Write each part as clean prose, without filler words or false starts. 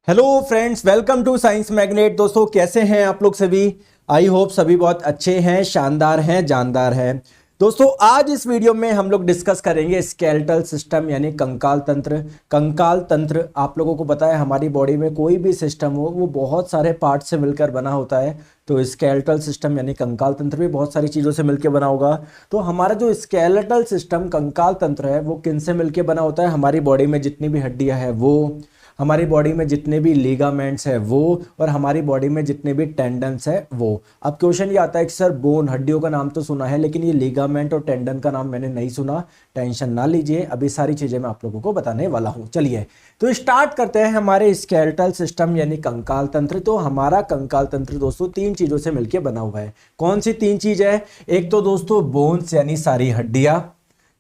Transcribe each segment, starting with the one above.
Hello friends, welcome to science magnet. दोस्तों कैसे हैं आप लोग सभी? आई होप सभी बहुत अच्छे हैं, शानदार हैं, जानदार हैं। दोस्तों आज इस वीडियो में हम लोग डिस्कस करेंगे स्केलेटल सिस्टम यानी कंकाल तंत्र। कंकाल तंत्र आप लोगों को पता है हमारी बॉडी में कोई भी सिस्टम हो वो बहुत सारे पार्ट से मिलकर बना होता है। तो स्केलेटल सिस्टम यानी कंकाल तंत्र भी बहुत सारी चीज़ों से मिलकर बना होगा। तो हमारा जो स्केलेटल सिस्टम कंकाल तंत्र है वो किन से मिलकर बना होता है? हमारी बॉडी में जितनी भी हड्डियां हैं वो, हमारी बॉडी में जितने भी लिगामेंट्स है वो, और हमारी बॉडी में जितने भी टेंडन्स है वो। अब क्वेश्चन ये आता है कि सर बोन, हड्डियों का नाम तो सुना है लेकिन ये लिगामेंट और टेंडन का नाम मैंने नहीं सुना। टेंशन ना लीजिए, अभी सारी चीजें मैं आप लोगों को बताने वाला हूं। चलिए तो स्टार्ट करते हैं हमारे स्केलेटल सिस्टम यानी कंकाल तंत्र। तो हमारा कंकाल तंत्र दोस्तों तीन चीजों से मिलकर बना हुआ है। कौन सी तीन चीज है? एक तो दोस्तों बोन्स यानी सारी हड्डियां,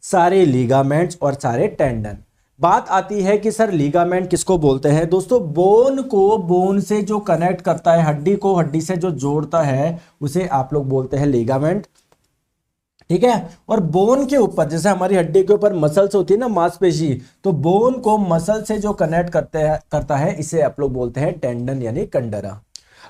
सारे लिगामेंट्स और सारे टेंडन। बात आती है कि सर लिगामेंट किसको बोलते हैं? दोस्तों बोन को, बोन से जो कनेक्ट करता है, हड्डी को हड्डी से जो जोड़ता है उसे आप लोग बोलते हैं लिगामेंट, ठीक है। और बोन के ऊपर, जैसे हमारी हड्डी के ऊपर मसल्स होती है ना, मांसपेशी, तो बोन को मसल से जो कनेक्ट करता है इसे आप लोग बोलते हैं टेंडन यानी कंडरा।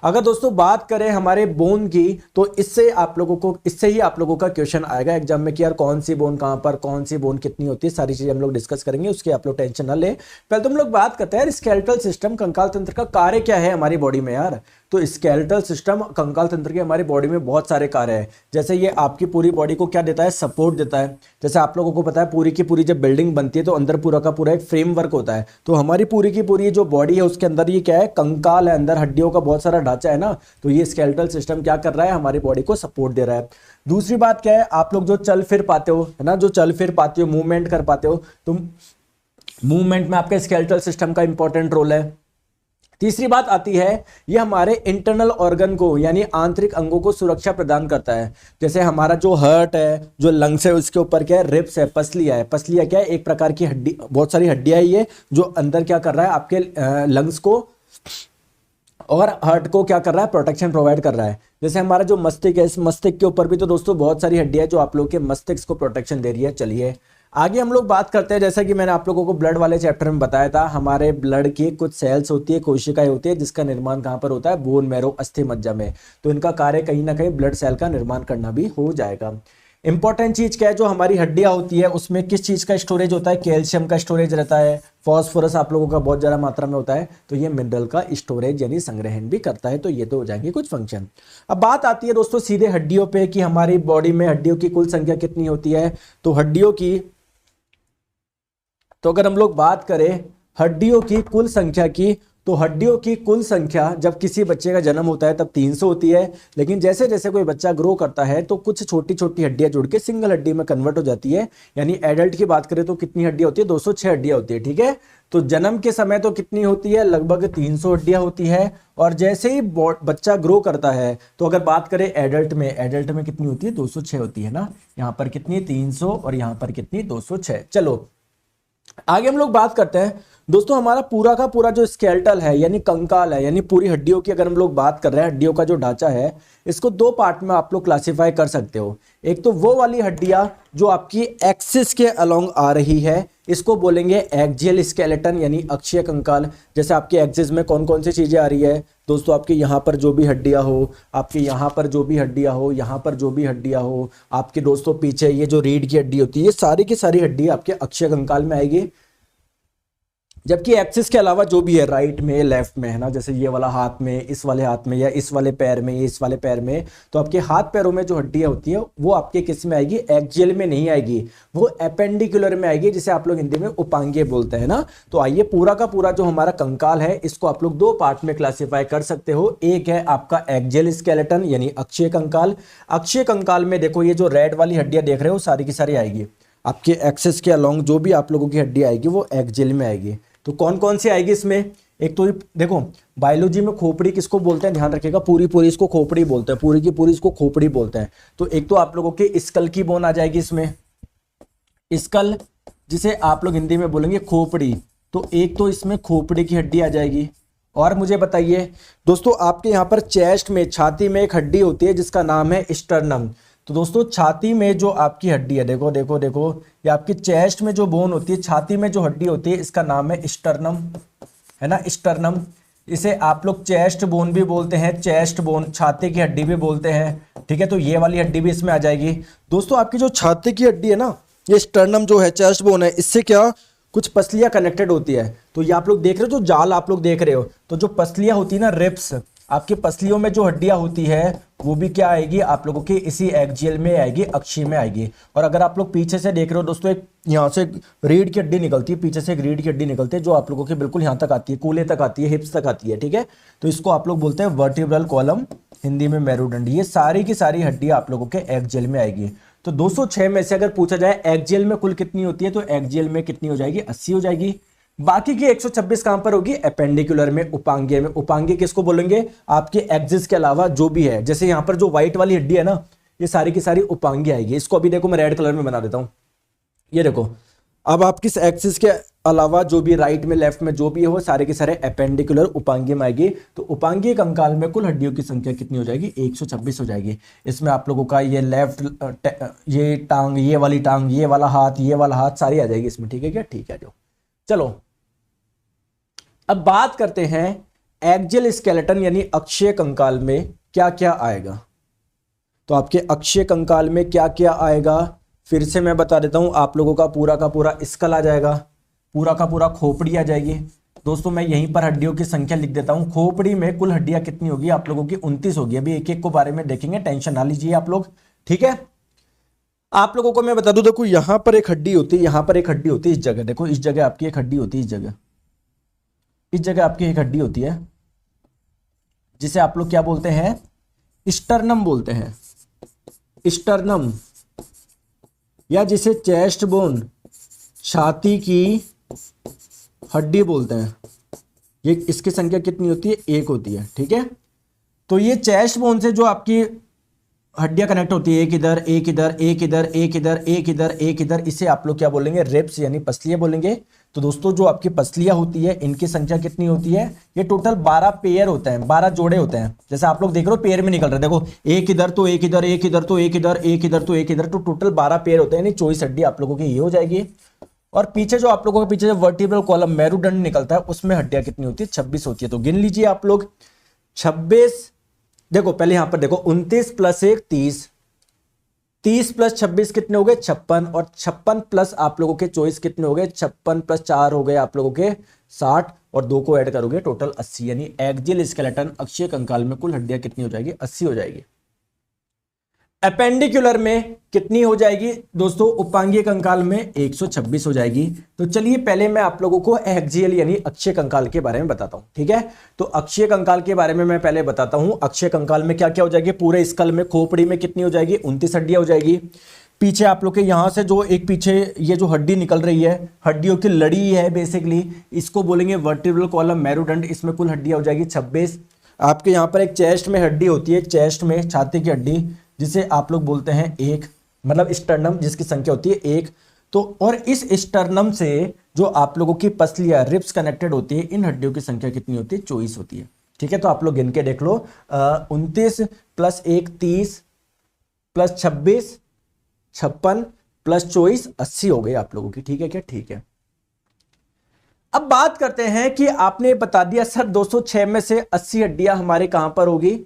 अगर दोस्तों बात करें हमारे बोन की, तो इससे ही आप लोगों का क्वेश्चन आएगा एग्जाम में कि यार कौन सी बोन कहां पर, कौन सी बोन कितनी होती है, सारी चीजें हम लोग डिस्कस करेंगे, उसकी आप लोग टेंशन ना ले। पहले तो हम लोग बात करते हैं स्केलेटल सिस्टम कंकाल तंत्र का कार्य क्या है हमारी बॉडी में यार। तो स्केलेटल सिस्टम कंकाल तंत्र के हमारी बॉडी में बहुत सारे कार्य हैं। जैसे ये आपकी पूरी बॉडी को क्या देता है? सपोर्ट देता है। जैसे आप लोगों को पता है पूरी की पूरी जब बिल्डिंग बनती है तो अंदर पूरा का पूरा एक फ्रेमवर्क होता है। तो हमारी पूरी की पूरी जो बॉडी है उसके अंदर ये क्या है? कंकाल है, अंदर हड्डियों का बहुत सारा ढांचा है ना। तो ये स्केलेटल सिस्टम क्या कर रहा है? हमारी बॉडी को सपोर्ट दे रहा है। दूसरी बात क्या है? आप लोग जो चल फिर पाते हो, है ना, जो चल फिर पाते हो, मूवमेंट कर पाते हो, तो मूवमेंट में आपके स्केलेटल सिस्टम का इंपॉर्टेंट रोल है। तीसरी बात आती है, ये हमारे इंटरनल ऑर्गन को यानी आंतरिक अंगों को सुरक्षा प्रदान करता है। जैसे हमारा जो हार्ट है, जो लंग्स है, उसके ऊपर क्या है? रिब्स है, पसलियां है। पसलियां क्या है? एक प्रकार की हड्डी, बहुत सारी हड्डियां है ये, जो अंदर क्या कर रहा है? आपके लंग्स को और हार्ट को क्या कर रहा है? प्रोटेक्शन प्रोवाइड कर रहा है। जैसे हमारा जो मस्तिष्क है, इस मस्तिष्क के ऊपर भी तो दोस्तों बहुत सारी हड्डियां है जो आप लोग के मस्तिष्क को प्रोटेक्शन दे रही है। चलिए आगे हम लोग बात करते हैं। जैसा कि मैंने आप लोगों को ब्लड वाले चैप्टर में बताया था, हमारे ब्लड की कुछ सेल्स होती है, कोशिकाएं होती है, जिसका निर्माण कहां पर होता है? बोन मैरो, अस्थि मज्जा में। तो इनका कार्य कहीं ना कहीं ब्लड सेल का निर्माण करना भी हो जाएगा। इंपॉर्टेंट चीज क्या है? जो हमारी हड्डियां होती है उसमें किस चीज का स्टोरेज होता है? कैल्शियम का स्टोरेज रहता है। फॉस्फोरस आप लोगों का बहुत ज्यादा मात्रा में होता है, तो ये मिनरल का स्टोरेज यानी संग्रहण भी करता है। तो ये तो हो जाएंगे कुछ फंक्शन। अब बात आती है दोस्तों सीधे हड्डियों पे कि हमारी बॉडी में हड्डियों की कुल संख्या कितनी होती है। तो हड्डियों की, तो अगर हम लोग बात करें हड्डियों की कुल संख्या की, तो हड्डियों की कुल संख्या जब किसी बच्चे का जन्म होता है तब 300 होती है। लेकिन जैसे जैसे कोई बच्चा ग्रो करता है तो कुछ छोटी छोटी हड्डियां जुड़ के सिंगल हड्डी में कन्वर्ट हो जाती है। यानी एडल्ट की बात करें तो कितनी हड्डियां होती है? 206 हड्डियां होती है, ठीक है। तो जन्म के समय तो कितनी होती है? लगभग 300 हड्डियां होती है। और जैसे ही बच्चा ग्रो करता है, तो अगर बात करें एडल्ट में कितनी होती है? 206 होती है ना। यहाँ पर कितनी? 300, और यहाँ पर कितनी? 206। चलो आगे हम लोग बात करते हैं दोस्तों। हमारा पूरा का पूरा जो स्केलेटल है यानी कंकाल है, यानी पूरी हड्डियों की अगर हम लोग बात कर रहे हैं, हड्डियों का जो ढांचा है, इसको दो पार्ट में आप लोग क्लासिफाई कर सकते हो। एक तो वो वाली हड्डियां जो आपकी एक्सिस के अलोंग आ रही है, इसको बोलेंगे एक्सियल स्केलेटन यानी अक्षीय कंकाल। जैसे आपकी एक्सिस में कौन कौन सी चीजें आ रही है दोस्तों? आपके यहाँ पर जो भी हड्डियां हो, आपके यहाँ पर जो भी हड्डियां हो, यहाँ पर जो भी हड्डियां हो, आपके दोस्तों पीछे ये जो रीढ़ की हड्डी होती है, ये सारी की सारी हड्डी आपके अक्षीय कंकाल में आएगी। जबकि एक्सिस के अलावा जो भी है, राइट में, लेफ्ट में, है ना, जैसे ये वाला हाथ में, इस वाले हाथ में, या इस वाले पैर में, इस वाले पैर में, तो आपके हाथ पैरों में जो हड्डियां होती है वो आपके किस में आएगी? एक्सियल में नहीं आएगी, वो एपेंडिकुलर में आएगी, जिसे आप लोग हिंदी में उपांगीय बोलते हैं ना। तो आइए पूरा का पूरा जो हमारा कंकाल है इसको आप लोग दो पार्ट में क्लासिफाई कर सकते हो। एक है आपका एक्सियल स्केलेटन यानी अक्षीय कंकाल। अक्षीय कंकाल में देखो ये जो रेड वाली हड्डियां देख रहे हो सारी की सारी आएगी आपके एक्सिस के अलोंग, जो भी आप लोगों की हड्डी आएगी वो एक्सियल में आएगी। तो कौन कौन सी आएगी इसमें? एक तो देखो बायोलॉजी में खोपड़ी किसको बोलते हैं? ध्यान रखिएगा, पूरी पूरी इसको खोपड़ी बोलते हैं, पूरी की पूरी इसको खोपड़ी बोलते हैं। तो एक तो आप लोगों के स्कल की बोन आ जाएगी इसमें, स्कल, जिसे आप लोग हिंदी में बोलेंगे खोपड़ी। तो एक तो इसमें खोपड़ी की हड्डी आ जाएगी। और मुझे बताइए दोस्तों, आपके यहाँ पर चेस्ट में, छाती में एक हड्डी होती है जिसका नाम है स्टर्नम। तो दोस्तों छाती में जो आपकी हड्डी है, देखो देखो देखो, ये आपकी चेस्ट में जो बोन होती है, छाती में जो हड्डी होती है, इसका नाम है स्टर्नम, है ना, स्टर्नम। इसे आप लोग चेस्ट बोन भी बोलते हैं, चेस्ट बोन छाती की हड्डी भी बोलते हैं, ठीक है। तो ये वाली हड्डी भी इसमें आ जाएगी। दोस्तों आपकी जो छाती की हड्डी है ना, ये स्टर्नम जो है, चेस्ट बोन है, इससे क्या कुछ पसलियां कनेक्टेड होती है। तो ये आप लोग देख रहे हो, जो जाल आप लोग देख रहे हो, तो जो पसलियां होती है ना, रिब्स, आपकी पसलियों में जो हड्डियां होती है वो भी क्या आएगी आप लोगों की इसी एक्जियल में आएगी, अक्षीय में आएगी। और अगर आप लोग पीछे से देख रहे हो दोस्तों, एक यहाँ से रीढ़ की हड्डी निकलती है, पीछे से एक रीढ़ की हड्डी निकलती है जो आप लोगों की बिल्कुल यहाँ तक आती है, कूल्हे तक आती है, हिप्स तक आती है, ठीक है। तो इसको आप लोग बोलते हैं वर्टिब्रल कॉलम, हिंदी में मेरुदंड। ये सारी की सारी हड्डियां आप लोगों के एक्जियल में आएगी। तो 206 में से अगर पूछा जाए एक्जियल में कुल कितनी होती है, तो एक्जियल में कितनी हो जाएगी, 80 हो जाएगी। बाकी की 126 कहां पर होगी, एपेंडिकुलर में, उपांगीय में। उपांगीय किसको बोलेंगे, आपके एक्सिस के अलावा जो भी है, जैसे यहां पर जो व्हाइट वाली हड्डी है ना, ये सारी की सारी उपांगीय आएगी। इसको अभी देखो मैं रेड कलर में बना देता हूं, ये देखो। अब आप किस एक्सिस के अलावा जो भी राइट में, लेफ्ट में जो भी है, वो सारे के सारे एपेंडिकुलर उपांगीय में आएगी। तो उपांगीय कंकाल में कुल हड्डियों की संख्या कितनी हो जाएगी, 126 हो जाएगी। इसमें आप लोगों का ये लेफ्ट, ये टांग, ये वाली टांग, ये वाला हाथ, ये वाला हाथ, सारी आ जाएगी इसमें, ठीक है क्या, ठीक है। जो चलो अब बात करते हैं एक्जियल स्केलेटन यानी अक्षीय कंकाल में क्या क्या आएगा। तो आपके अक्षीय कंकाल में क्या क्या आएगा, फिर से मैं बता देता हूं आप लोगों का पूरा स्कल आ जाएगा, पूरा का पूरा खोपड़ी आ जाएगी। दोस्तों मैं यहीं पर हड्डियों की संख्या लिख देता हूं। खोपड़ी में कुल हड्डियां कितनी होगी आप लोगों की, 29 होगी। अभी एक एक को बारे में देखेंगे, टेंशन ना लीजिए आप लोग, ठीक है। आप लोगों को मैं बता दूं, देखो यहां पर एक हड्डी होती है, यहां पर एक हड्डी होती है, इस जगह देखो, इस जगह आपकी एक हड्डी होती है, इस जगह आपकी एक हड्डी होती है, जिसे आप लोग क्या बोलते हैं, स्टर्नम बोलते हैं, स्टर्नम, या जिसे चेस्ट बोन, छाती की हड्डी बोलते हैं। ये इसकी संख्या कितनी होती है, 1 होती है, ठीक है। तो ये चेस्ट बोन से जो आपकी हड्डियां कनेक्ट होती है, एक इधर, एक इधर, एक इधर, एक इधर, एक इधर, एक इधर, इसे आप लोग क्या बोलेंगे, रिब्स यानी पसलियां बोलेंगे। तो दोस्तों जो आपकी पसलियां होती है, इनकी संख्या कितनी होती है, ये टोटल 12 पेयर होते हैं, 12 जोड़े होते हैं। जैसे आप लोग देख रहे हो पेयर में निकल रहे हैं, देखो एक इधर तो एक इधर, एक इधर तो एक इधर, एक इधर तो एक इधर, तो टोटल 12 पेयर होते हैं, यानी 24 हड्डी आप लोगों की ये हो जाएगी। और पीछे जो आप लोगों के पीछे जो वर्टिब्रल कॉलम मेरुदंड निकलता है, उसमें हड्डियां कितनी होती है, 26 होती है। तो गिन लीजिए आप लोग, 26, देखो पहले यहां पर देखो 29 प्लस 1 30, 30 प्लस 26 कितने हो गए, 56, और 56 प्लस आप लोगों के 24 कितने हो गए, 56 प्लस 4 हो गए आप लोगों के 60, और 2 को ऐड करोगे टोटल 80। यानी एक्जियल स्केलेटन अक्षीय कंकाल में कुल हड्डियां कितनी हो जाएगी, 80 हो जाएगी। एपेंडिकुलर में कितनी हो जाएगी दोस्तों, उपांगीय कंकाल में 126 हो जाएगी। तो चलिए पहले मैं आप लोगों को एक्जियल यानी अक्षीय कंकाल के बारे में बताता हूं, ठीक है। तो अक्षीय कंकाल के बारे में मैं पहले बताता हूं। अक्षीय कंकाल में क्या क्या हो जाएगी, पूरे स्कल में, खोपड़ी में कितनी हो जाएगी, 29 हड्डियां हो जाएगी। पीछे आप लोग के यहां से जो एक पीछे ये जो हड्डी निकल रही है, हड्डियों की लड़ी है बेसिकली, इसको बोलेंगे वर्टिब्रल कॉलम मेरुदंड, इसमें कुल हड्डियां हो जाएगी 26। आपके यहाँ पर एक चेस्ट में हड्डी होती है, चेस्ट में छाती की हड्डी, जिसे आप लोग बोलते हैं 1, मतलब स्टर्नम, जिसकी संख्या होती है 1। तो और इस स्टर्नम से जो आप लोगों की पसलियां, रिब्स कनेक्टेड होती है, इन हड्डियों की संख्या कितनी होती है, 24 होती है, ठीक है। तो आप लोग गिन के देख लो, 29 प्लस 1 30 प्लस 26 56 प्लस 24 80 हो गई आप लोगों की, ठीक है क्या, ठीक है। अब बात करते हैं कि आपने बता दिया सर 206 में से 80 हड्डियां हमारे कहां पर होगी,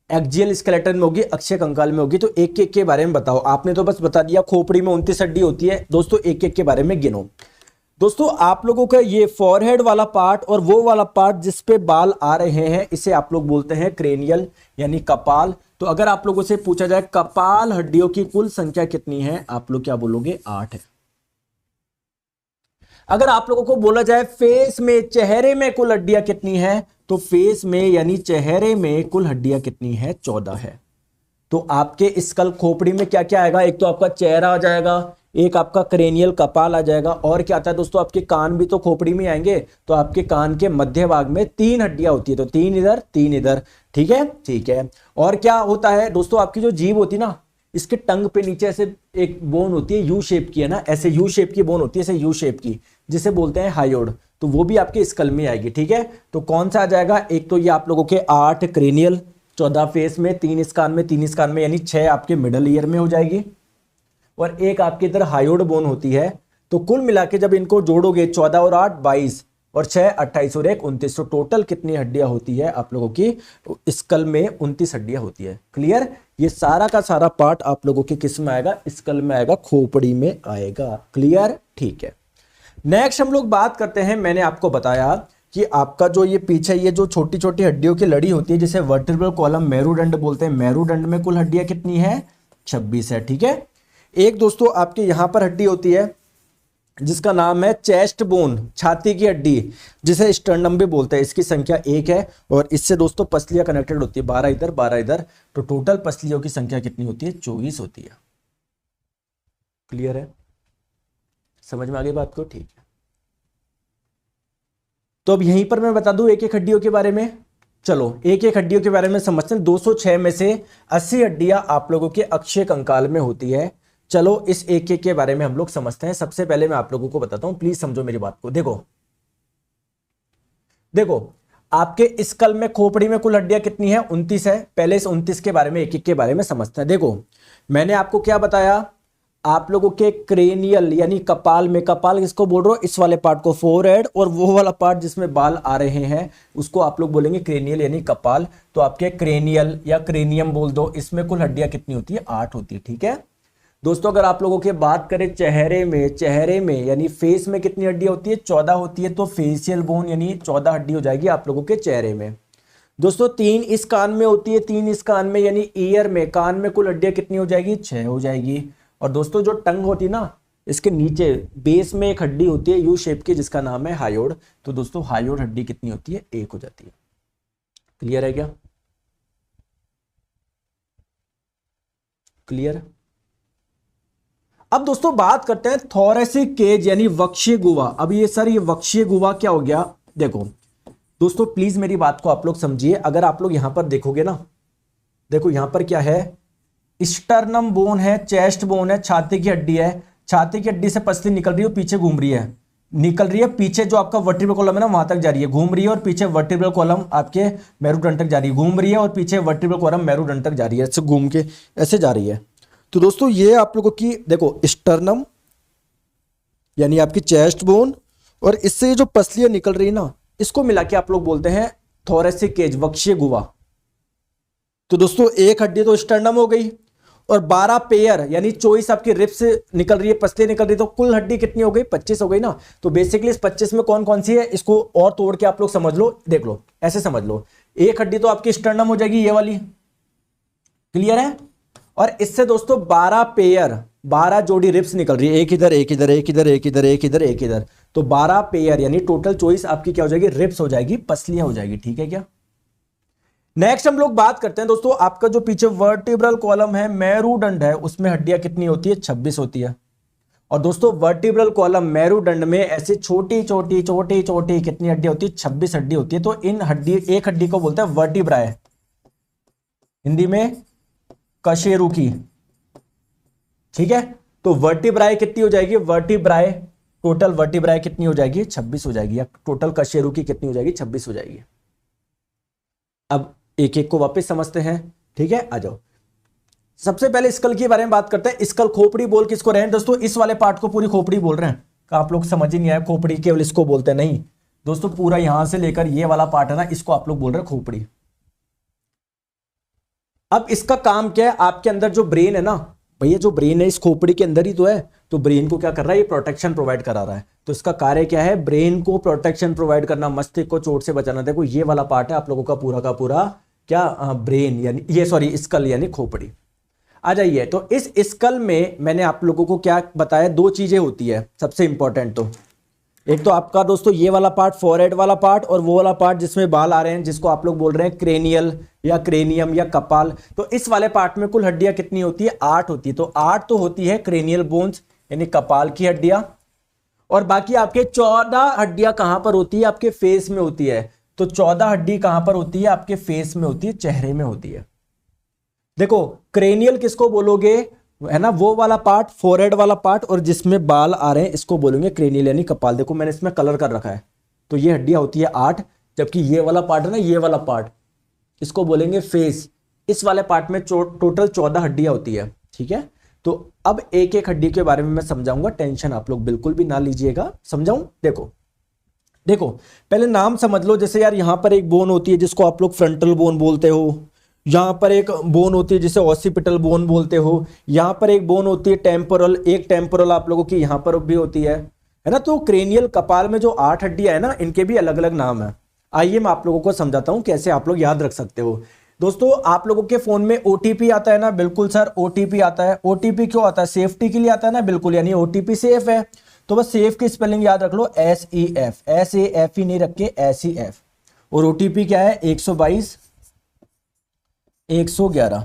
एक्जियल स्केलेटन में होगी, अक्षीय कंकाल में होगी। तो एक एक के बारे में बताओ। आपने तो बस बता दिया खोपड़ी में 29 हड्डी होती है। दोस्तों एक एक के बारे में गिनो। दोस्तों आप लोगों का ये फॉरहेड वाला पार्ट और वो वाला पार्ट जिस पे बाल आ रहे हैं, इसे आप लोग बोलते हैं क्रेनियल यानी कपाल। तो अगर आप लोगों से पूछा जाए कपाल हड्डियों की कुल संख्या कितनी है, आप लोग क्या बोलोगे, 8 है। अगर आप लोगों को बोला जाए फेस में, चेहरे में कुल हड्डियां कितनी है, तो फेस में यानी चेहरे में कुल हड्डियां कितनी है, 14 है। तो आपके स्कल खोपड़ी में क्या क्या आएगा, एक तो आपका चेहरा आ जाएगा, एक आपका क्रेनियल कपाल आ जाएगा, और क्या आता है दोस्तों, आपके कान भी तो खोपड़ी में आएंगे। तो आपके कान के मध्य भाग में 3 हड्डियां होती है, तो 3 इधर 3 इधर, ठीक है, ठीक है। और क्या होता है दोस्तों, आपकी जो जीभ होती है ना, इसके टंग पे नीचे ऐसे एक बोन होती है, यू शेप की है ना, ऐसे यू शेप की बोन होती है, ऐसे यू शेप की, जिसे बोलते हैं हायोड। तो वो भी आपके स्कल में आएगी, ठीक है। तो कौन सा आ जाएगा, एक तो ये आप लोगों के 8 क्रेनियल, 14 फेस में, 3 इस कान में, 3 इस कान में, यानी 6 आपके मिडल ईयर में हो जाएगी, और एक आपके इधर हायोड बोन होती है। तो कुल मिला के जब इनको जोड़ोगे 14 और 8 22, और 6 28 और 1 29, तो टोटल कितनी हड्डियां होती है आप लोगों की स्कल में? 29 हड्डियां होती है। क्लियर? ये सारा का सारा पार्ट आप लोगों के किस में आएगा? स्कल में आएगा, खोपड़ी में आएगा। क्लियर? ठीक है। नेक्स्ट हम लोग बात करते हैं, मैंने आपको बताया कि आपका जो ये पीछे ये जो छोटी छोटी हड्डियों की लड़ी होती है जिसे वर्टिब्रल कॉलम मेरुदंड बोलते हैं, मेरुदंड में कुल हड्डियां कितनी है? 26 है। ठीक है। एक दोस्तों आपके यहां पर हड्डी होती है जिसका नाम है चेस्ट बोन, छाती की हड्डी, जिसे स्टर्नम भी बोलते हैं, इसकी संख्या 1 है और इससे दोस्तों पसलियां कनेक्टेड होती है, 12 इधर 12 इधर, तो टोटल पसलियों की संख्या कितनी होती है? 24 होती है। क्लियर है? समझ में आ गई बात को? ठीक है। तो अब यहीं पर मैं बता दूं एक एक हड्डियों के बारे में। चलो एक एक हड्डियों के बारे में समझते हैं। 206 में से 80 हड्डियां आप लोगों के अक्षीय कंकाल में होती है। चलो इस एक एक के बारे में हम लोग समझते हैं। सबसे पहले मैं आप लोगों को बताता हूं, प्लीज समझो मेरी बात को। देखो देखो आपके स्कल में, खोपड़ी में कुल हड्डियां कितनी है? 29 है। पहले इस 29 के बारे में, एक एक के बारे में समझते हैं। देखो मैंने आपको क्या बताया, आप लोगों के क्रेनियल यानी कपाल में, कपाल किसको बोल रहे हो? इस वाले पार्ट को, फोरहेड, और वो वाला पार्ट जिसमें बाल आ रहे हैं उसको आप लोग बोलेंगे क्रेनियल यानी कपाल। तो आपके क्रेनियल या क्रेनियम बोल दो, इसमें कुल हड्डियां कितनी होती है? 8 होती है। ठीक है दोस्तों। अगर आप लोगों की बात करें चेहरे में यानी फेस में कितनी हड्डियां होती है? 14 होती है। तो फेशियल बोन यानी 14 हड्डी हो जाएगी आप लोगों के चेहरे में। दोस्तों 3 इस कान में होती है, 3 इस कान में यानी ईयर में, कान में कुल हड्डियां कितनी हो जाएगी? 6 हो जाएगी। और दोस्तों जो टंग होती है ना, इसके नीचे बेस में एक हड्डी होती है यू शेप की जिसका नाम है हायोड। तो दोस्तों हायोड हड्डी कितनी होती है? 1 हो जाती है। क्लियर है क्या? क्लियर? अब दोस्तों बात करते हैं थोरेसिक केज यानी वक्षीय गुहा। अब ये सर ये वक्षीय गुहा क्या हो गया? देखो दोस्तों प्लीज मेरी बात को आप लोग समझिए। अगर आप लोग यहां पर देखोगे ना, देखो यहां पर क्या है? स्टर्नम बोन है, चेस्ट बोन है, छाती की हड्डी है। छाती की हड्डी से पसली निकल रही है, पीछे घूम रही है, निकल रही है पीछे जो आपका वर्टिब्रल कॉलम है ना वहां तक जा रही है, घूम रही है, और पीछे वर्टिब्रल कॉलम आपके मेरुदंड तक जा रही है, घूम रही है, और पीछे वर्टिब्रल कॉलम मेरुदंड तक जा रही है, ऐसे घूम के ऐसे जा रही है। तो दोस्तों ये आप लोगों की देखो स्टर्नम यानी आपकी चेस्ट बोन, और इससे जो पसलियां निकल रही है ना, इसको मिला के आप लोग बोलते हैं थोरेसिक केज, वक्षीय गुहा। तो दोस्तों एक हड्डी तो स्टर्नम हो गई, और 12 पेयर यानी 24 आपकी रिब्स निकल रही है, पसली निकल रही है, तो कुल हड्डी कितनी हो गई? 25 हो गई ना। तो बेसिकली इस 25 में कौन कौन सी है इसको और तोड़ के आप लोग समझ लो, देख लो, ऐसे समझ लो। एक हड्डी तो आपकी स्टर्नम हो जाएगी, ये वाली। क्लियर है? और इससे दोस्तों 12 पेयर, 12 जोड़ी रिब्स निकल रही है, एक इधर एक इधर एक इधर एक इधर एक इधर एक इधर, तो 12 पेयर यानी टोटल 24 आपकी क्या हो जाएगी? रिब्स हो जाएगी, पसलियां हो जाएगी। ठीक है क्या? नेक्स्ट हम लोग बात करते हैं दोस्तों, आपका जो पीछे वर्टिब्रल कॉलम है, मेरुदंड है, उसमें हड्डियां कितनी होती है? 26 होती है। और दोस्तों वर्टिब्रल कॉलम मेरुदंड में ऐसी छोटी छोटी छोटी छोटी कितनी हड्डी होती है? 26 हड्डी होती है। तो इन हड्डी, एक हड्डी को बोलते हैं वर्टिब्राए, हिंदी में कशेरुकी। ठीक है? तो वर्टिब्राए कितनी हो जाएगी? वर्टिब्राए, टोटल वर्टिब्राए कितनी हो जाएगी? 26 हो जाएगी। या टोटल कशेरुकी कितनी हो जाएगी? 26 हो जाएगी। अब एक एक को वापस समझते हैं। ठीक है, आ जाओ। सबसे पहले स्कल के बारे में बात करते हैं। स्कल खोपड़ी बोल किसको रहे हैं दोस्तों? इस वाले पार्ट को पूरी खोपड़ी बोल रहे हैं। आप लोग समझ ही नहीं आया, खोपड़ी केवल इसको बोलते हैं? नहीं दोस्तों, पूरा यहां से लेकर ये वाला पार्ट है ना, इसको आप लोग बोल रहे हैं खोपड़ी। अब इसका काम क्या है? आपके अंदर जो ब्रेन है ना भैया, जो ब्रेन है इस खोपड़ी के अंदर ही तो है, तो ब्रेन को क्या कर रहा है? ये प्रोटेक्शन प्रोवाइड करा रहा है। तो इसका कार्य क्या है? ब्रेन को प्रोटेक्शन प्रोवाइड करना, मस्तिष्क को चोट से बचाना। देखो ये वाला पार्ट है आप लोगों का पूरा क्या? ब्रेन यानी ये, सॉरी, स्कल यानी खोपड़ी। आ जाइए। तो इस स्कल में मैंने आप लोगों को क्या बताया? 2 चीजें होती है सबसे इंपॉर्टेंट। तो एक तो आपका दोस्तों ये वाला पार्ट, फोरहेड वाला पार्ट, और वो वाला पार्ट जिसमें बाल आ रहे हैं, जिसको आप लोग बोल रहे हैं क्रेनियल या क्रेनियम या कपाल। तो इस वाले पार्ट में कुल हड्डियां कितनी होती है? 8 होती है। तो 8 तो होती है क्रेनियल बोन्स यानी कपाल की हड्डियां, और बाकी आपके 14 हड्डियां कहां पर होती है? आपके फेस में होती है। तो 14 हड्डी कहां पर होती है? आपके फेस में होती है, चेहरे में होती है। देखो क्रेनियल किसको बोलोगे? है ना वो वाला पार्ट, फोरहेड वाला पार्ट, और जिसमें बाल आ रहे हैं इसको बोलेंगे क्रेनियल यानी कपाल। देखो मैंने इसमें कलर कर रखा है। तो ये हड्डियां होती है 8, जबकि ये वाला पार्ट है ना, ये वाला पार्ट, इसको बोलेंगे फेस। इस वाले पार्ट में टोटल 14 हड्डियां होती है। ठीक है? तो अब एक एक हड्डी के बारे में मैं समझाऊंगा, टेंशन आप लोग बिल्कुल भी ना लीजिएगा। समझाऊं? देखो देखो पहले नाम समझ लो, जैसे यार यहाँ पर एक बोन होती है जिसको आप लोग फ्रंटल बोन बोलते हो, यहाँ पर एक बोन होती है जिसे ऑसिपिटल बोन बोलते हो, यहाँ पर एक बोन होती है टेम्पोरल, एक टेम्पोरल आप लोगों की यहाँ पर भी होती है ना। तो क्रेनियल कपाल में जो 8 हड्डियां है ना, इनके भी अलग अलग नाम है। आइए मैं आप लोगों को समझाता हूं कैसे आप लोग याद रख सकते हो। दोस्तों आप लोगों के फोन में ओटीपी आता है ना, बिल्कुल सर ओटीपी आता है। ओटीपी क्यों आता है? सेफ्टी के लिए आता है ना, बिल्कुल, यानी ओटीपी सेफ है। तो बस सेफ की स्पेलिंग याद रख लो, SEF, SAF ही नहीं रख के SEF। और ओटीपी क्या है? 122 111।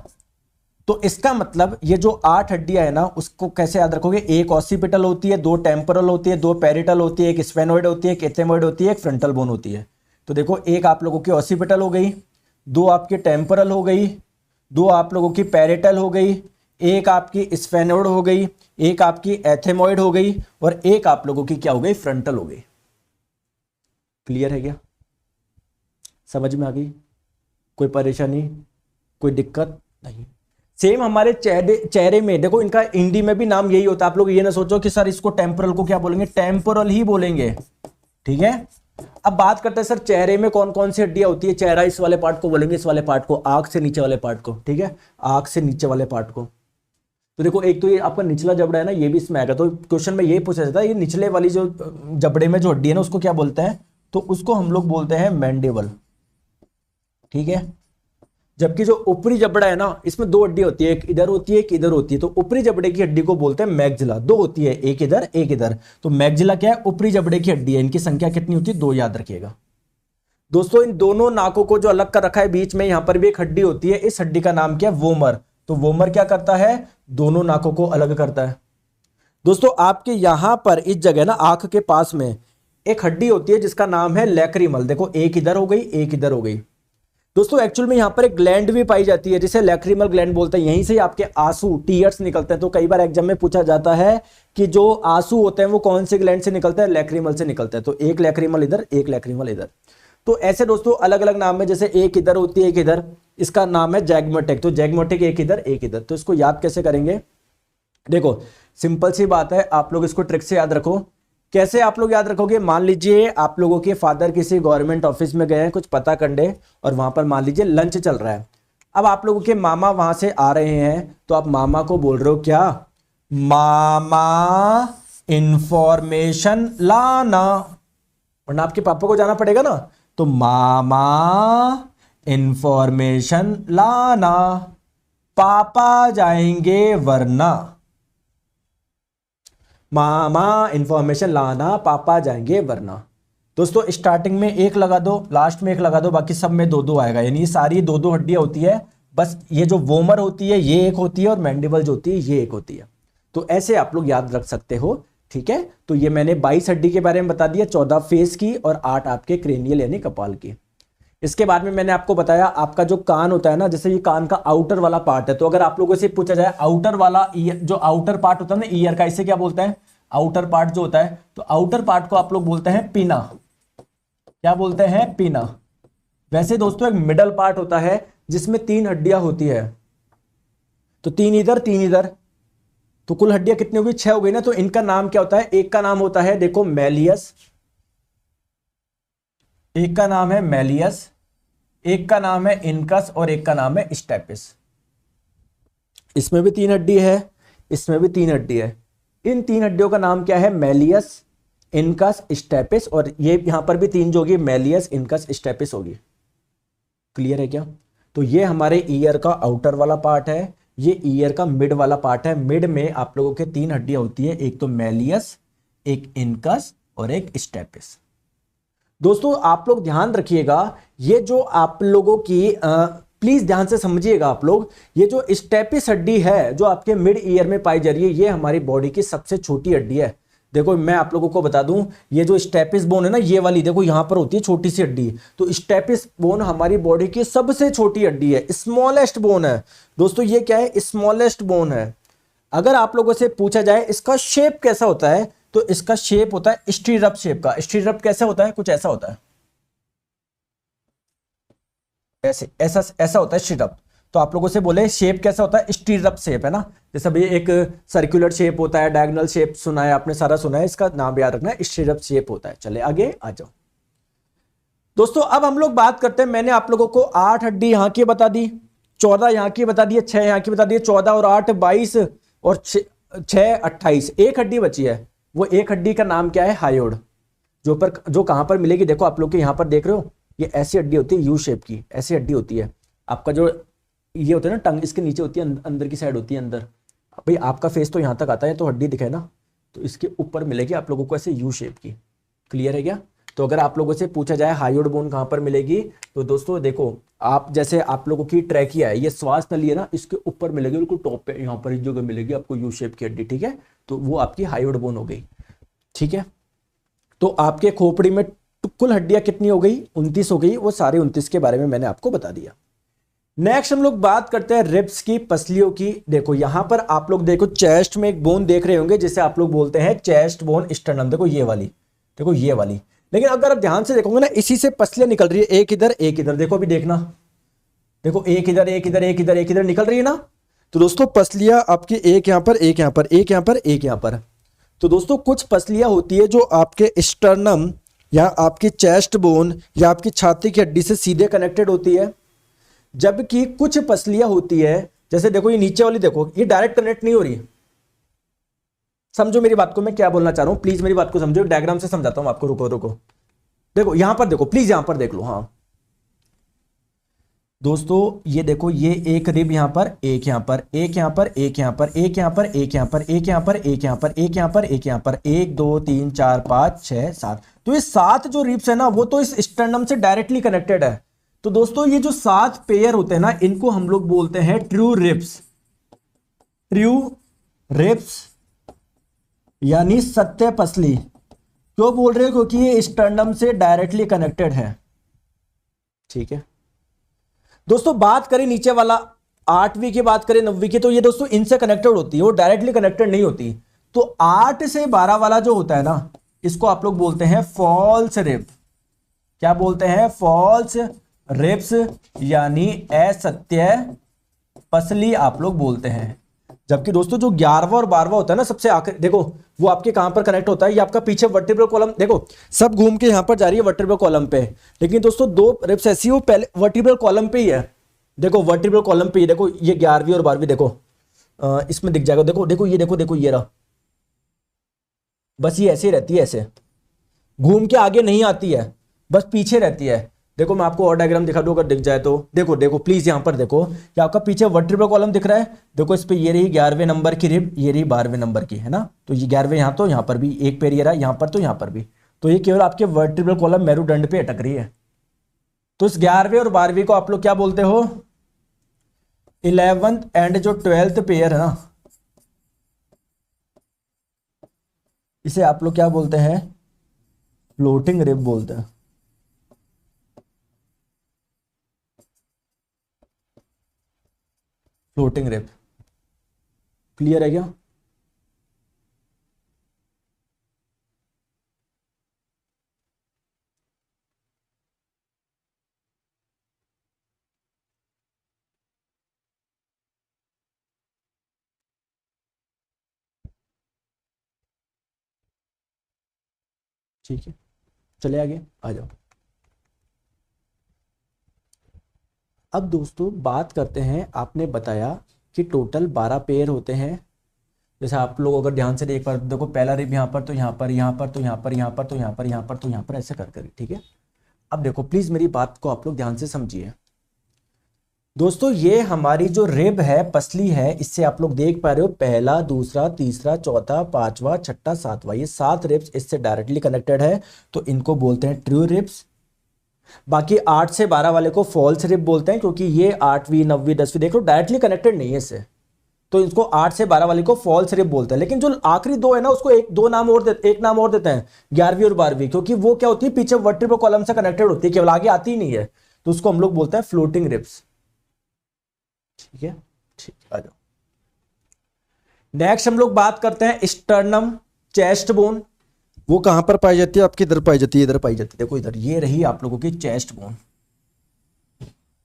तो इसका मतलब ये जो 8 हड्डियां है ना, उसको कैसे याद रखोगे? एक ऑसिपिटल होती है, 2 टेम्पोरल होती है, 2 पेरिटल होती है, एक स्फेनोइड होती है, एक एथेमोइड होती है, एक फ्रंटल बोन होती है। तो देखो एक आप लोगों की ऑसिपिटल हो गई, 2 आपकी टेम्पोरल हो गई, 2 आप लोगों की पेरिटल हो गई, एक आपकी स्फेनोइड हो गई, एक आपकी एथेमोइड हो गई, और एक आप लोगों की क्या हो गई? फ्रंटल हो गई। क्लियर है क्या? समझ में आ गई? कोई परेशानी, कोई दिक्कत नहीं? सेम हमारे चेहरे में देखो, इनका हिंदी में भी नाम यही होता है। आप लोग ये ना सोचो कि सर इसको टेम्पोरल को क्या बोलेंगे, टेम्पोरल ही बोलेंगे, ठीक है। अब बात करते हैं सर चेहरे में कौन कौन सी हड्डियां होती है। चेहरा इस वाले पार्ट को बोलेंगे, इस वाले पार्ट को, आंख से नीचे वाले पार्ट को, ठीक है, आंख से नीचे वाले पार्ट को। तो देखो एक तो ये आपका निचला जबड़ा है ना, ये भी इसमें आएगा। तो क्वेश्चन में ये पूछा जाता है, ये निचले वाली जो जबड़े में जो हड्डी है ना, उसको क्या बोलते हैं? तो उसको हम लोग बोलते हैं मैंडिबल, ठीक है। जबकि जो ऊपरी जबड़ा है ना, इसमें 2 हड्डी होती है, एक इधर होती है, एक इधर होती है। तो ऊपरी जबड़े की हड्डी को बोलते हैं मैग्जिला। 2 होती है, एक इधर एक इधर। तो मैग्जिला क्या है? ऊपरी जबड़े की हड्डी है। इनकी संख्या कितनी होती है? 2 याद रखिएगा दोस्तों। इन दोनों नाकों को जो अलग कर रखा है, बीच में यहां पर भी एक हड्डी होती है, इस हड्डी का नाम क्या है? वोमर। तो वोमर क्या करता है? दोनों नाकों को अलग करता है। दोस्तों आपके यहां पर इस जगह ना, आंख के पास में एक हड्डी होती है जिसका नाम है लैक्रिमल। देखो एक इधर हो गई, एक इधर हो गई। दोस्तों एक्चुअल में यहां पर एक ग्लैंड भी पाई जाती है जिसे लैक्रिमल ग्लैंड बोलते हैं। यहीं से आपके आंसू, टीयर्स निकलते हैं। तो कई बार एग्जाम में पूछा जाता है कि जो आंसू होते हैं वो कौन से ग्लैंड से निकलते हैं? लैक्रिमल से निकलते हैं। तो एक लैक्रिमल इधर, एक लैक्रिमल इधर। तो ऐसे दोस्तों अलग अलग नाम है, जैसे एक इधर होती है, एक इधर, इसका नाम है जैगमेटिक। तो जैगमेटिक एक इधर एक इधर। तो इसको याद कैसे करेंगे? देखो सिंपल सी बात है, आप लोग इसको ट्रिक से याद रखो। कैसे आप लोग याद रखोगे? मान लीजिए आप लोगों के फादर किसी गवर्नमेंट ऑफिस में गए हैं कुछ पता करने, और वहां पर मान लीजिए लंच चल रहा है। अब आप लोगों के मामा वहां से आ रहे हैं, तो आप मामा को बोल रहे हो क्या? मामा इंफॉर्मेशन लाना, वरना आपके पापा को जाना पड़ेगा ना। तो मामा इंफॉर्मेशन लाना, पापा जाएंगे वरना। मामा इंफॉर्मेशन लाना, पापा जाएंगे वरना। दोस्तों स्टार्टिंग में एक लगा दो, लास्ट में एक लगा दो, बाकी सब में 2-2 आएगा। यानी ये सारी 2-2 हड्डियां होती है। बस ये जो वोमर होती है ये एक होती है, और मैंडिबल जो होती है ये एक होती है। तो ऐसे आप लोग याद रख सकते हो, ठीक है। तो ये मैंने 22 हड्डी के बारे में बता दिया, 14 फेस की और 8 आपके क्रेनियल यानी कपाल की। इसके बाद में मैंने आपको बताया आपका जो कान होता है ना, जैसे ये कान का आउटर वाला पार्ट है। तो अगर आप लोगों से पूछा जाए आउटर वाला ईयर, जो आउटर पार्ट होता है ना ईयर का, इसे क्या बोलते हैं? आउटर पार्ट जो होता है। तो आउटर पार्ट को आप लोग बोलते हैं पीना। क्या बोलते हैं? पीना। वैसे दोस्तों एक मिडल पार्ट होता है जिसमें 3 हड्डियां होती है। तो 3 इधर 3 इधर, तो कुल हड्डियां कितनी हो गई? 6 हो गई ना। तो इनका नाम क्या होता है? एक का नाम होता है देखो मैलियस, एक का नाम है मैलियस, एक का नाम है इनकस, और एक का नाम है स्टेपिस। इसमें भी 3 हड्डी है, इसमें भी 3 हड्डी है। इन 3 हड्डियों का नाम क्या है? Malleus, incus, stapes. और ये यहां पर भी 3 जो होगी, मैलियस, इनकस, स्टेपिस होगी। क्लियर है क्या? तो ये हमारे ईयर का आउटर वाला पार्ट है, ये ईयर का मिड वाला पार्ट है। मिड में आप लोगों के 3 हड्डियां होती है, एक तो मैलियस, एक इनकस और एक स्टेपिस। दोस्तों आप लोग ध्यान रखिएगा, ये जो आप लोगों की प्लीज ध्यान से समझिएगा आप लोग, ये जो स्टेपिस हड्डी है जो आपके मिड ईयर में पाई जा रही है, ये हमारी बॉडी की सबसे छोटी हड्डी है। देखो मैं आप लोगों को बता दूं, ये जो स्टेपिस बोन है ना, ये वाली देखो यहां पर होती है छोटी सी हड्डी। तो स्टेपिस बोन हमारी बॉडी की सबसे छोटी हड्डी है, स्मॉलेस्ट बोन है। दोस्तों ये क्या है? स्मॉलेस्ट बोन है। अगर आप लोगों से पूछा जाए इसका शेप कैसा होता है, तो इसका शेप होता है स्टीरअप शेप का। स्टीरअप कैसे होता है? कुछ ऐसा होता है, ऐसे ऐसा ऐसा होता है स्टीरअप। तो आप लोगों से बोले शेप कैसा होता है? स्टीरअप शेप है ना। जैसे अभी एक सर्कुलर शेप होता है, डायगोनल शेप सुना है आपने, सारा सुना है, इसका नाम याद रखना है, स्टीरअप शेप होता है। चले आगे आ जाओ। दोस्तों अब हम लोग बात करते हैं, मैंने आप लोगों को 8 हड्डी यहां की बता दी, 14 यहां की बता दी, 6 यहां की बता दी, 14 और 8 22 और 6 28, एक हड्डी बची है। वो एक हड्डी का नाम क्या है? हायोड। जो कहां पर मिलेगी? देखो आप लोग के यहां पर देख रहे हो, ये ऐसी हड्डी होती है, यू शेप की ऐसी हड्डी होती है। आपका जो ये होता है ना टंग, इसके नीचे होती है, अंदर की साइड होती है अंदर। भाई आपका फेस तो यहां तक आता है, तो हड्डी दिखे ना, तो इसके ऊपर मिलेगी आप लोगों को ऐसे यू शेप की। क्लियर है क्या? तो अगर आप लोगों से पूछा जाए हायोड बोन कहां पर मिलेगी, तो दोस्तों देखो, आप जैसे आप लोगों की ट्रैकिया है, ये श्वास नली है ना, इसके ऊपर मिलेगी, बिल्कुल टॉप पे यहां पर इस जगह मिलेगी आपको यू शेप की हड्डी। ठीक है, तो वो आपकी हायोड बोन हो गई। ठीक है, तो आपके खोपड़ी में कुल हड्डियां कितनी हो गई? 29 हो गई। वो सारे 29 के बारे में मैंने आपको बता दिया। नेक्स्ट हम लोग बात करते हैं रिब्स की, पसलियों की। देखो यहां पर आप लोग देखो, चेस्ट में एक बोन देख रहे होंगे जिसे आप लोग बोलते हैं चेस्ट बोन स्टर्नम। देखो ये वाली, देखो ये वाली। लेकिन अगर आप ध्यान से देखोगे ना, इसी से पसलियां निकल रही है, एक इधर एक इधर। देखो अभी देखना, देखो एक इधर एक इधर एक इधर एक इधर निकल रही है ना। तो दोस्तों पसलियां आपकी एक यहां पर, एक यहां पर, एक यहां पर, एक यहां पर। तो दोस्तों कुछ पसलियां होती है जो आपके स्टर्नम या आपकी चेस्ट बोन या आपकी छाती की हड्डी से सीधे कनेक्टेड होती है, जबकि कुछ पसलियां होती है, जैसे देखो ये नीचे वाली, देखो ये डायरेक्ट कनेक्ट नहीं हो रही। समझो मेरी बात को, मैं क्या बोलना चाह रहा हूं, प्लीज मेरी बात को समझो, डायग्राम से समझाता हूं आपको। रुको रुको, देखो यहां पर देखो, प्लीज यहां पर देख लो। हाँ दोस्तों ये देखो, ये एक रिब यहां पर, एक यहां पर, एक यहां पर, एक यहां पर, एक यहां पर, एक यहां पर, एक यहां पर, एक यहां पर, एक यहां पर, एक यहां पर, 1 2 3 4 5 6 7। तो ये 7 जो रिब्स है ना, वो तो इस स्टर्नम से डायरेक्टली कनेक्टेड है। तो दोस्तों ये जो 7 पेयर होते हैं ना, इनको हम लोग बोलते हैं ट्रू रिब्स। ट्रू रिब्स यानी सत्य पसली। क्यों बोल रहे हो? क्योंकि ये स्टर्नम से डायरेक्टली कनेक्टेड है। ठीक है दोस्तों, बात करें नीचे वाला 8वीं की, बात करें 9वीं की, तो ये दोस्तों इनसे कनेक्टेड होती है, वो डायरेक्टली कनेक्टेड नहीं होती। तो 8 से 12 वाला जो होता है ना, इसको आप लोग बोलते हैं फॉल्स रिब। क्या बोलते हैं? फॉल्स रिब्स यानी असत्य पसली आप लोग बोलते हैं। जबकि दोस्तों जो 11वां और 12वां होता है ना, सबसे आखिर, देखो वो आपके कहां पर कनेक्ट होता है? ये आपका पीछे वर्टिब्रल कॉलम, देखो सब घूम के यहां पर जा रही है वर्टिब्रल कॉलम पे, लेकिन दोस्तों 2 रिब्स ऐसी, वो पहले वर्टिब्रल कॉलम पे ही है। देखो वर्टिब्रल कॉलम पे ही, देखो ये 11वीं और 12वीं, देखो इसमें दिख जाएगा। देखो देखो ये, देखो देखो ये रहा, बस ये ऐसे ही रहती है, ऐसे घूम के आगे नहीं आती है, बस पीछे रहती है। देखो मैं आपको और डायग्राम दिखा दूं अगर दिख जाए तो। देखो देखो प्लीज यहां पर देखो, क्या आपका पीछे वर्टिब्रल कॉलम दिख रहा है? देखो इस पे ये रही 11वें नंबर की रिब, ये रही 12वें नंबर की, है ना। तो ये 11वें यहां, तो यहां पर भी एक पैर ये रहा, यहां पर तो यहां पर भी। तो ये केवल आपके वर्टिब्रल कॉलम मेरुदंड पे अटक रही है। तो इस 11वें और 12वीं को आप लोग क्या बोलते हो? 11th एंड जो 12th पेयर है ना, इसे आप लोग क्या बोलते हैं? फ्लोटिंग रिब बोलते हैं। Floating rib. क्लियर है क्या? ठीक है, चले आगे आ जाओ। अब दोस्तों बात करते हैं, आपने बताया कि टोटल 12 पेयर होते हैं। जैसे आप लोग अगर ध्यान से देख पा, देखो पहला रिब यहाँ पर, तो यहाँ पर, यहाँ पर, तो यहाँ पर, यहाँ पर, तो यहाँ पर, यहाँ पर, तो यहाँ पर, ऐसे कर कर। ठीक है, अब देखो प्लीज मेरी बात को आप लोग ध्यान से समझिए। दोस्तों ये हमारी जो रिब है, पसली है, इससे आप लोग देख पा रहे हो, पहला, दूसरा, तीसरा, चौथा, पांचवा, छठा, सातवां, ये 7 रिब्स इससे डायरेक्टली कनेक्टेड है, तो इनको बोलते हैं ट्रू रिब्स। बाकी 8 से 12 वाले को फॉल्स रिब बोलते हैं, क्योंकि ये 8वीं 9वीं 10वीं देख लो डायरेक्टली कनेक्टेड नहीं है इससे, तो इसको 8 से 12 वाले को फॉल्स रिब बोलते हैं। लेकिन जो आखिरी 2 है ना, उसको एक नाम और देते हैं, 11वीं और 12वीं, क्योंकि वो क्या होती है? पीछे वर्टिब्रल कॉलम से कनेक्टेड होती है, केवल आगे आती ही नहीं है, तो उसको हम लोग बोलते हैं फ्लोटिंग रिब्स। ठीक है, ठीक है, आ जाओ। नेक्स्ट हम लोग बात करते हैं स्टर्नम चेस्ट बोन। वो कहां पर पाई जाती है? आपकी इधर पाई जाती है, इधर पाई जाती है। देखो इधर, ये रही आप लोगों की चेस्ट बोन,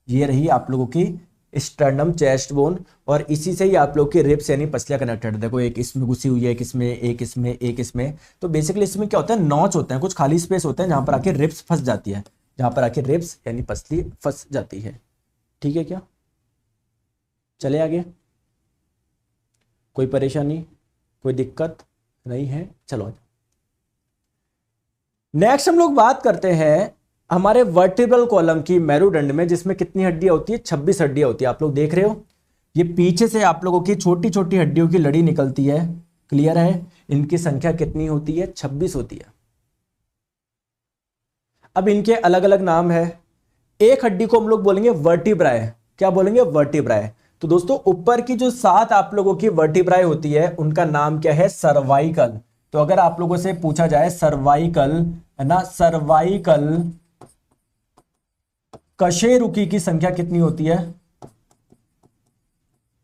ये रही आप लोगों की स्टर्नम चेस्ट बोन, और इसी से ही आप लोग की रिब्स यानी पसलियां कनेक्टेड है। देखो एक इसमें घुसी हुई है, एक इसमें, एक इसमें, एक इसमें। तो बेसिकली इसमें क्या होता है? नॉच होते हैं, कुछ खाली स्पेस होते हैं जहां पर आके रिब्स फंस जाती है। जहां पर आके रिब्स यानी पसली फंस जाती है। ठीक है क्या? चले आगे, कोई परेशानी, कोई दिक्कत नहीं है? चलो नेक्स्ट हम लोग बात करते हैं हमारे वर्टिब्रल कॉलम की मेरुदंड में, जिसमें कितनी हड्डियां होती है? 26 हड्डियां होती है। आप लोग देख रहे हो ये पीछे से आप लोगों की छोटी छोटी हड्डियों की लड़ी निकलती है। क्लियर है? इनकी संख्या कितनी होती है? 26 होती है। अब इनके अलग अलग नाम है। एक हड्डी को हम लोग बोलेंगे वर्टिब्राए। क्या बोलेंगे? वर्टिब्राए। तो दोस्तों ऊपर की जो 7 आप लोगों की वर्टिब्राए होती है उनका नाम क्या है? सर्वाइकल। तो अगर आप लोगों से पूछा जाए सर्वाइकल, है ना, सर्वाइकल कशेरुकी की संख्या कितनी होती है?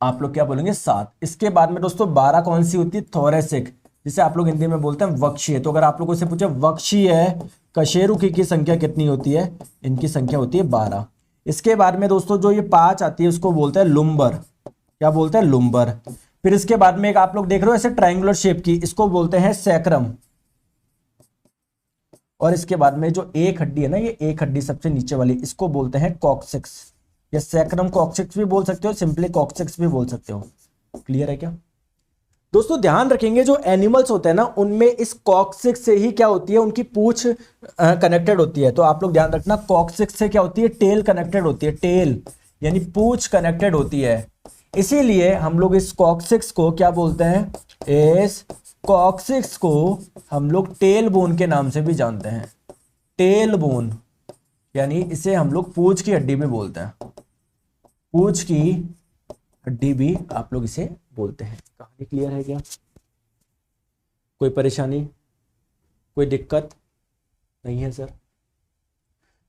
आप लोग क्या बोलेंगे? 7। इसके बाद में दोस्तों 12 कौन सी होती है? थोरेसिक, जिसे आप लोग हिंदी में बोलते हैं वक्षीय। तो अगर आप लोगों से पूछे वक्षीय कशेरुकी की संख्या कितनी होती है? इनकी संख्या होती है 12। इसके बाद में दोस्तों जो ये 5 आती है उसको बोलते हैं लुम्बर। क्या बोलते हैं? लुम्बर। फिर इसके बाद में एक आप लोग देख रहे हो ऐसे ट्रायंगुलर शेप की, इसको बोलते हैं सैक्रम। और इसके बाद में जो एक हड्डी है ना, ये एक हड्डी सबसे नीचे वाली, इसको बोलते हैं कॉक्सिक्स, या सैक्रम कॉक्सिक्स भी बोल सकते हो, सिंपली कॉक्सिक्स भी बोल सकते हो। क्लियर है क्या? दोस्तों ध्यान रखेंगे जो एनिमल्स होते हैं ना उनमें इस कॉक्सिक्स से ही क्या होती है? उनकी पूंछ कनेक्टेड होती है। तो आप लोग ध्यान रखना कॉक्सिक्स से क्या होती है? टेल कनेक्टेड होती है। टेल यानी पूंछ कनेक्टेड होती है। इसीलिए हम लोग इस कॉक्सिक्स को क्या बोलते हैं? इस कॉक्सिक्स को हम लोग टेल बोन के नाम से भी जानते हैं। टेल बोन यानी इसे हम लोग पूंछ की हड्डी भी बोलते हैं। पूंछ की हड्डी भी आप लोग इसे बोलते हैं। कहानी क्लियर है क्या? कोई परेशानी, कोई दिक्कत नहीं है सर?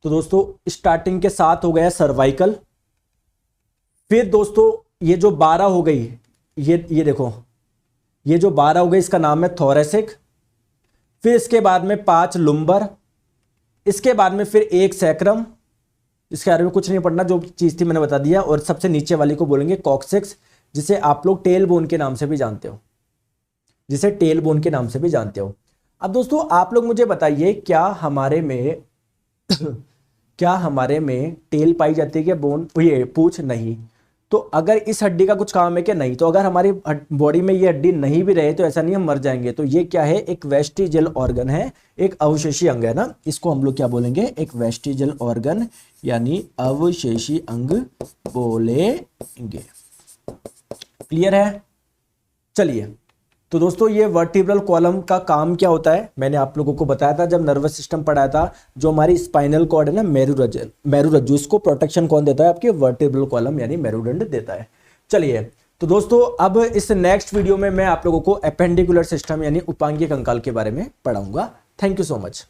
तो दोस्तों स्टार्टिंग के साथ हो गया सर्वाइकल। फिर दोस्तों ये जो 12 हो गई, ये देखो, ये जो 12 हो गई इसका नाम है थोरेसिक। फिर इसके बाद में 5 लुम्बर। इसके बाद में फिर 1 सैक्रम। इसके बारे में कुछ नहीं पढ़ना, जो चीज थी मैंने बता दिया। और सबसे नीचे वाली को बोलेंगे कॉक्सिक्स, जिसे आप लोग टेल बोन के नाम से भी जानते हो, जिसे टेल बोन के नाम से भी जानते हो। अब दोस्तों आप लोग मुझे बताइए, क्या हमारे में क्या हमारे में टेल पाई जाती है क्या? बोन, ये पूछ नहीं। तो अगर इस हड्डी का कुछ काम है क्या? नहीं। तो अगर हमारी बॉडी में ये हड्डी नहीं भी रहे तो ऐसा नहीं हम मर जाएंगे। तो ये क्या है? एक वेस्टिजियल ऑर्गन है, एक अवशेषी अंग है ना। इसको हम लोग क्या बोलेंगे? एक वेस्टिजियल ऑर्गन यानी अवशेषी अंग बोलेंगे। क्लियर है? चलिए, तो दोस्तों ये वर्टिब्रल कॉलम का काम क्या होता है मैंने आप लोगों को बताया था जब नर्वस सिस्टम पढ़ाया था। जो हमारी स्पाइनल कॉर्ड है ना, मेरुरज्जु, इसको प्रोटेक्शन कौन देता है? आपके वर्टिब्रल कॉलम यानी मेरुदंड देता है। चलिए, तो दोस्तों अब इस नेक्स्ट वीडियो में मैं आप लोगों को एपेंडिकुलर सिस्टम यानी उपांगिक कंकाल के बारे में पढ़ाऊंगा। Thank you so much.